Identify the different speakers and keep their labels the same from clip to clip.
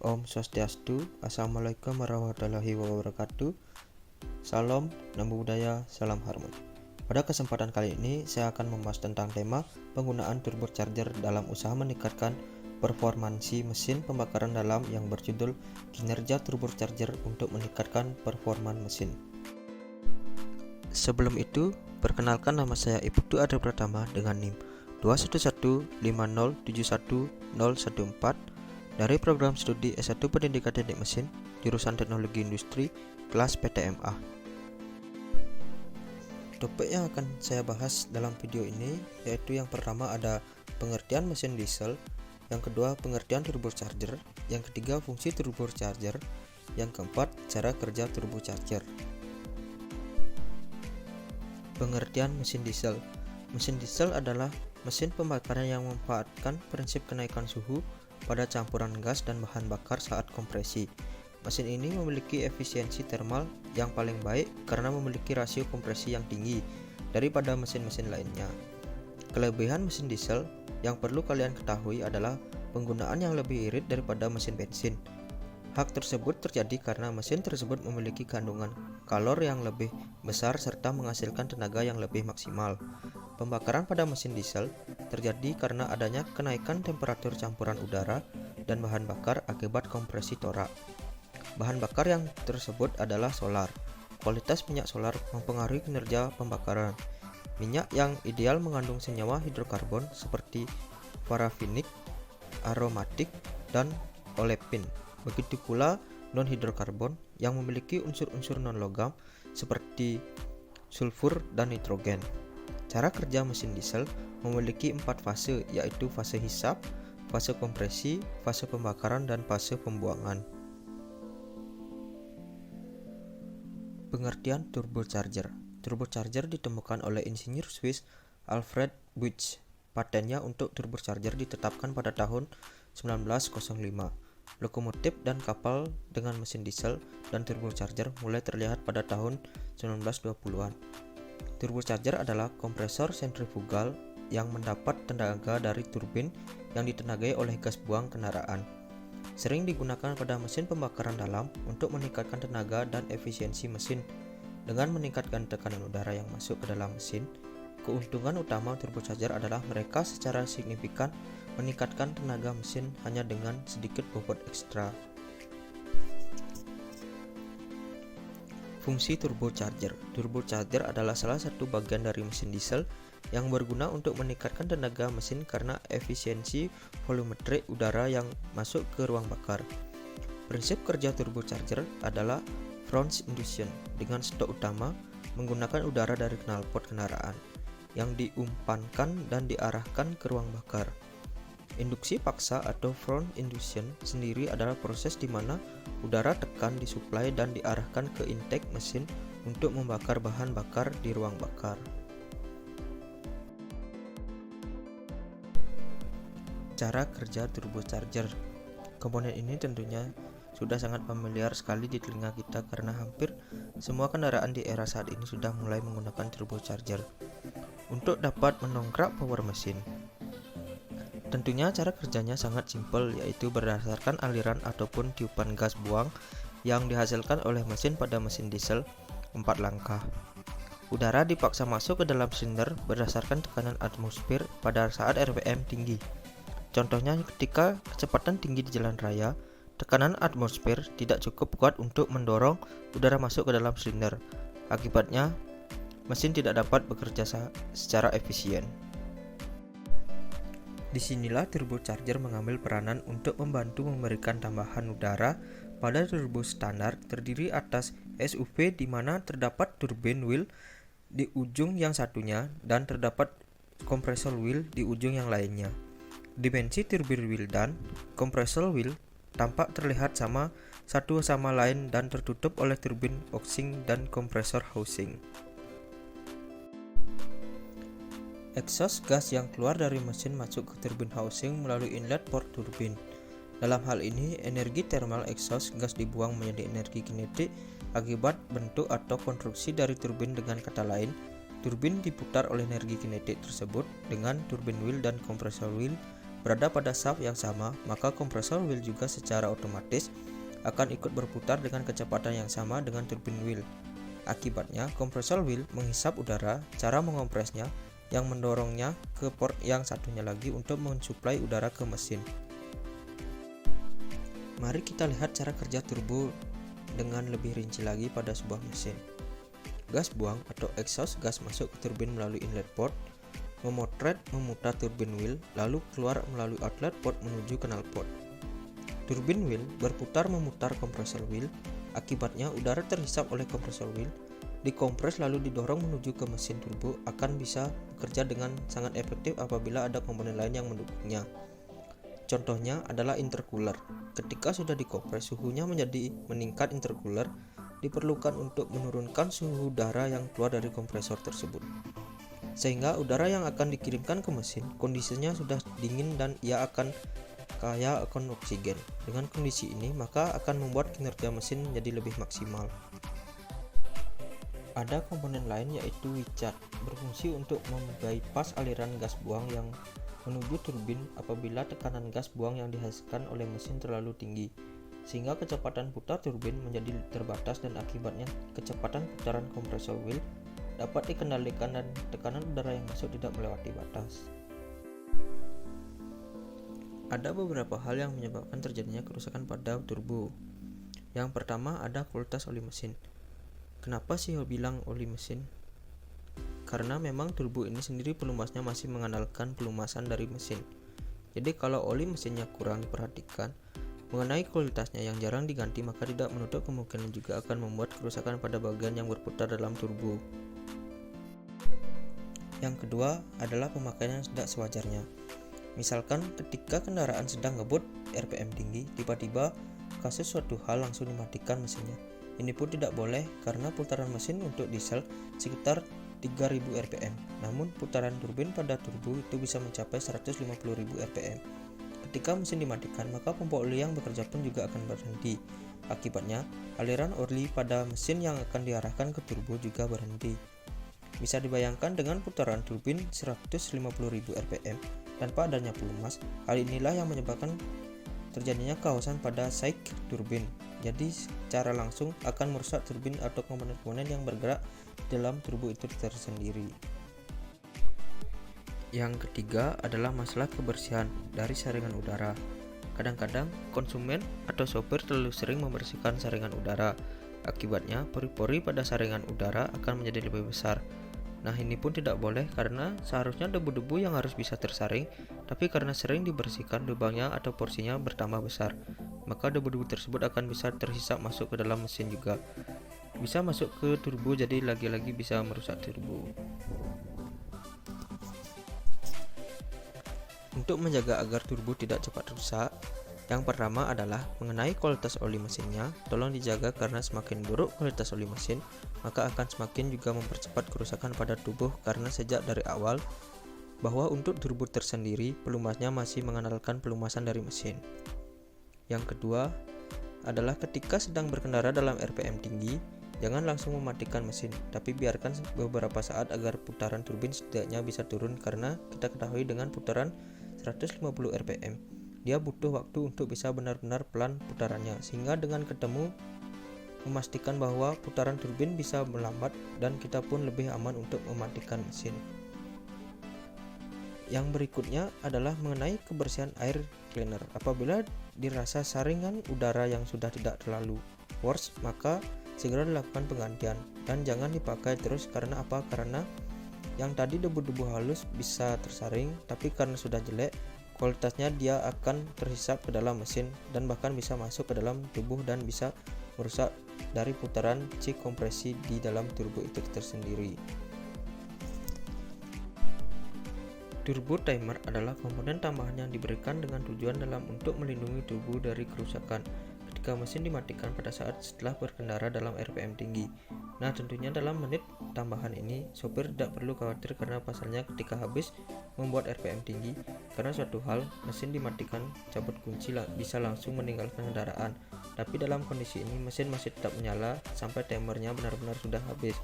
Speaker 1: Om Swastiastu, Assalamualaikum warahmatullahi wabarakatuh. Salam, Namo Buddhaya, salam hormat. Pada kesempatan kali ini, saya akan membahas tentang tema penggunaan turbocharger dalam usaha meningkatkan performansi mesin pembakaran dalam yang berjudul Kinerja Turbocharger untuk meningkatkan performa mesin. Sebelum itu, perkenalkan nama saya Ibtu Adel Pratama dengan NIM 21150711014 dari program studi S1 Pendidikan Teknik Mesin, jurusan Teknologi Industri, kelas PTMA. Topik yang akan saya bahas dalam video ini yaitu yang pertama ada pengertian mesin diesel, yang kedua pengertian turbocharger, yang ketiga fungsi turbocharger, yang keempat cara kerja turbocharger. Pengertian mesin diesel. Mesin diesel adalah mesin pembakaran yang memanfaatkan prinsip kenaikan suhu pada campuran gas dan bahan bakar saat kompresi. Mesin ini memiliki efisiensi termal yang paling baik karena memiliki rasio kompresi yang tinggi daripada mesin-mesin lainnya. Kelebihan mesin diesel yang perlu kalian ketahui adalah penggunaan yang lebih irit daripada mesin bensin. Hak tersebut terjadi karena mesin tersebut memiliki kandungan kalor yang lebih besar serta menghasilkan tenaga yang lebih maksimal. Pembakaran pada mesin diesel terjadi karena adanya kenaikan temperatur campuran udara dan bahan bakar akibat kompresi torak. Bahan bakar yang tersebut adalah solar. Kualitas minyak solar mempengaruhi kinerja pembakaran. Minyak yang ideal mengandung senyawa hidrokarbon seperti parafinik, aromatik, dan olefin. Begitu pula non-hidrokarbon yang memiliki unsur-unsur non-logam seperti sulfur dan nitrogen. Cara kerja mesin diesel memiliki 4 fase, yaitu fase hisap, fase kompresi, fase pembakaran, dan fase pembuangan. Pengertian turbocharger. Turbocharger ditemukan oleh insinyur Swiss Alfred Buick. Patennya untuk turbocharger ditetapkan pada tahun 1905. Lokomotif dan kapal dengan mesin diesel dan turbocharger mulai terlihat pada tahun 1920-an. Turbocharger adalah kompresor sentrifugal yang mendapat tenaga dari turbin yang ditenagai oleh gas buang kendaraan. Sering digunakan pada mesin pembakaran dalam untuk meningkatkan tenaga dan efisiensi mesin. Dengan meningkatkan tekanan udara yang masuk ke dalam mesin, keuntungan utama turbocharger adalah mereka secara signifikan meningkatkan tenaga mesin hanya dengan sedikit bobot ekstra. Fungsi turbocharger. Turbocharger adalah salah satu bagian dari mesin diesel yang berguna untuk meningkatkan tenaga mesin karena efisiensi volumetrik udara yang masuk ke ruang bakar. Prinsip kerja turbocharger adalah front induction dengan stok utama menggunakan udara dari knalpot kendaraan yang diumpankan dan diarahkan ke ruang bakar. Induksi paksa atau front induction sendiri adalah proses di mana udara tekan disuplai dan diarahkan ke intake mesin untuk membakar bahan bakar di ruang bakar. Cara kerja turbocharger. Komponen ini tentunya sudah sangat familiar sekali di telinga kita karena hampir semua kendaraan di era saat ini sudah mulai menggunakan turbocharger untuk dapat mendongkrak power mesin. Tentunya cara kerjanya sangat simpel, yaitu berdasarkan aliran ataupun tiupan gas buang yang dihasilkan oleh mesin pada mesin diesel 4 langkah. Udara dipaksa masuk ke dalam silinder berdasarkan tekanan atmosfer pada saat RPM tinggi. Contohnya ketika kecepatan tinggi di jalan raya, tekanan atmosfer tidak cukup kuat untuk mendorong udara masuk ke dalam silinder. Akibatnya, mesin tidak dapat bekerja secara efisien. Disinilah turbocharger mengambil peranan untuk membantu memberikan tambahan udara pada turbo standar terdiri atas SUV di mana terdapat turbine wheel di ujung yang satunya dan terdapat kompresor wheel di ujung yang lainnya. Dimensi turbine wheel dan kompresor wheel tampak terlihat sama satu sama lain dan tertutup oleh turbin housing dan kompresor housing. Exhaust gas yang keluar dari mesin masuk ke turbin housing melalui inlet port turbin. Dalam hal ini, energi thermal exhaust gas dibuang menjadi energi kinetik akibat bentuk atau konstruksi dari turbin. Dengan kata lain, turbin diputar oleh energi kinetik tersebut dengan turbin wheel dan kompresor wheel berada pada shaft yang sama, maka kompresor wheel juga secara otomatis akan ikut berputar dengan kecepatan yang sama dengan turbin wheel. Akibatnya, kompresor wheel menghisap udara, cara mengompresnya yang mendorongnya ke port yang satunya lagi untuk mensuplai udara ke mesin. Mari kita lihat cara kerja turbo dengan lebih rinci lagi pada sebuah mesin. Gas buang atau exhaust gas masuk ke turbin melalui inlet port, memutar turbin wheel, lalu keluar melalui outlet port menuju knalpot. Turbin wheel berputar memutar kompresor wheel, akibatnya udara terhisap oleh kompresor wheel, dikompres lalu didorong menuju ke mesin turbo akan bisa bekerja dengan sangat efektif apabila ada komponen lain yang mendukungnya. Contohnya adalah intercooler. Ketika sudah dikompres, suhunya menjadi meningkat. Intercooler diperlukan untuk menurunkan suhu udara yang keluar dari kompresor tersebut, sehingga udara yang akan dikirimkan ke mesin kondisinya sudah dingin dan ia akan kaya akan oksigen. Dengan kondisi ini maka akan membuat kinerja mesin menjadi lebih maksimal. Ada komponen lain yaitu WICHAT, berfungsi untuk membypass aliran gas buang yang menuju turbin apabila tekanan gas buang yang dihasilkan oleh mesin terlalu tinggi, sehingga kecepatan putar turbin menjadi terbatas dan akibatnya kecepatan putaran kompresor wheel dapat dikendalikan dan tekanan udara yang masuk tidak melewati batas. Ada beberapa hal yang menyebabkan terjadinya kerusakan pada turbo. Yang pertama ada kualitas oli mesin. Kenapa sih bilang oli mesin? Karena memang turbo ini sendiri pelumasnya masih mengandalkan pelumasan dari mesin. Jadi kalau oli mesinnya kurang diperhatikan mengenai kualitasnya yang jarang diganti, maka tidak menutup kemungkinan juga akan membuat kerusakan pada bagian yang berputar dalam turbo. Yang kedua adalah pemakaian yang tidak sewajarnya. Misalkan ketika kendaraan sedang ngebut RPM tinggi, tiba-tiba kasus suatu hal langsung dimatikan mesinnya. Ini pun tidak boleh karena putaran mesin untuk diesel sekitar 3000 rpm. Namun putaran turbin pada turbo itu bisa mencapai 150.000 rpm. Ketika mesin dimatikan, maka pompa oli yang bekerja pun juga akan berhenti. Akibatnya, aliran oli pada mesin yang akan diarahkan ke turbo juga berhenti. Bisa dibayangkan dengan putaran turbin 150.000 rpm tanpa adanya pelumas, hal inilah yang menyebabkan terjadinya kehausan pada cycle turbin. Jadi secara langsung akan merusak turbin atau komponen-komponen yang bergerak dalam turbo itu tersendiri. Yang ketiga adalah masalah kebersihan dari saringan udara. Kadang-kadang konsumen atau sopir terlalu sering membersihkan saringan udara. Akibatnya pori-pori pada saringan udara akan menjadi lebih besar. Nah, ini pun tidak boleh karena seharusnya debu-debu yang harus bisa tersaring, tapi karena sering dibersihkan, lubangnya atau porsinya bertambah besar, maka debu-debu tersebut akan bisa terhisap masuk ke dalam mesin juga. Bisa masuk ke turbo, jadi lagi-lagi bisa merusak turbo. Untuk menjaga agar turbo tidak cepat rusak, yang pertama adalah mengenai kualitas oli mesinnya. Tolong dijaga karena semakin buruk kualitas oli mesin, maka akan semakin juga mempercepat kerusakan pada tubuh karena sejak dari awal bahwa untuk turbo tersendiri pelumasnya masih mengandalkan pelumasan dari mesin. Yang kedua adalah ketika sedang berkendara dalam RPM tinggi, jangan langsung mematikan mesin, tapi biarkan beberapa saat agar putaran turbin setidaknya bisa turun karena kita ketahui dengan putaran 150 rpm. Dia butuh waktu untuk bisa benar-benar pelan putarannya, sehingga dengan ketemu memastikan bahwa putaran turbin bisa melambat dan kita pun lebih aman untuk mematikan mesin. Yang berikutnya adalah mengenai kebersihan air cleaner. Apabila dirasa saringan udara yang sudah tidak terlalu worse, maka segera dilakukan penggantian dan jangan dipakai terus. Karena apa? Karena yang tadi debu-debu halus bisa tersaring, tapi karena sudah jelek kualitasnya dia akan terhisap ke dalam mesin dan bahkan bisa masuk ke dalam tubuh dan bisa merusak dari putaran cik kompresi di dalam turbo itu tersendiri. Turbo timer adalah komponen tambahan yang diberikan dengan tujuan dalam untuk melindungi turbo dari kerusakan ketika mesin dimatikan pada saat setelah berkendara dalam RPM tinggi. Nah, tentunya dalam menit tambahan ini sopir tidak perlu khawatir karena pasalnya ketika habis membuat RPM tinggi karena suatu hal mesin dimatikan, cabut kunci bisa langsung meninggalkan kendaraan. Tapi dalam kondisi ini mesin masih tetap menyala sampai timernya benar-benar sudah habis.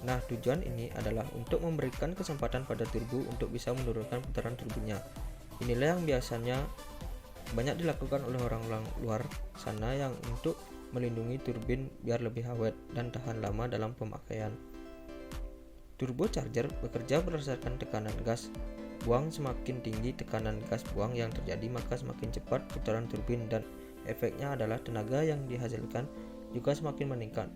Speaker 1: Nah, tujuan ini adalah untuk memberikan kesempatan pada turbo untuk bisa menurunkan putaran turbonya. Inilah yang biasanya banyak dilakukan oleh orang-orang luar sana yang untuk melindungi turbin biar lebih awet dan tahan lama dalam pemakaian. Turbocharger bekerja berdasarkan tekanan gas buang. Semakin tinggi tekanan gas buang yang terjadi, maka semakin cepat putaran turbin, dan efeknya adalah tenaga yang dihasilkan juga semakin meningkat.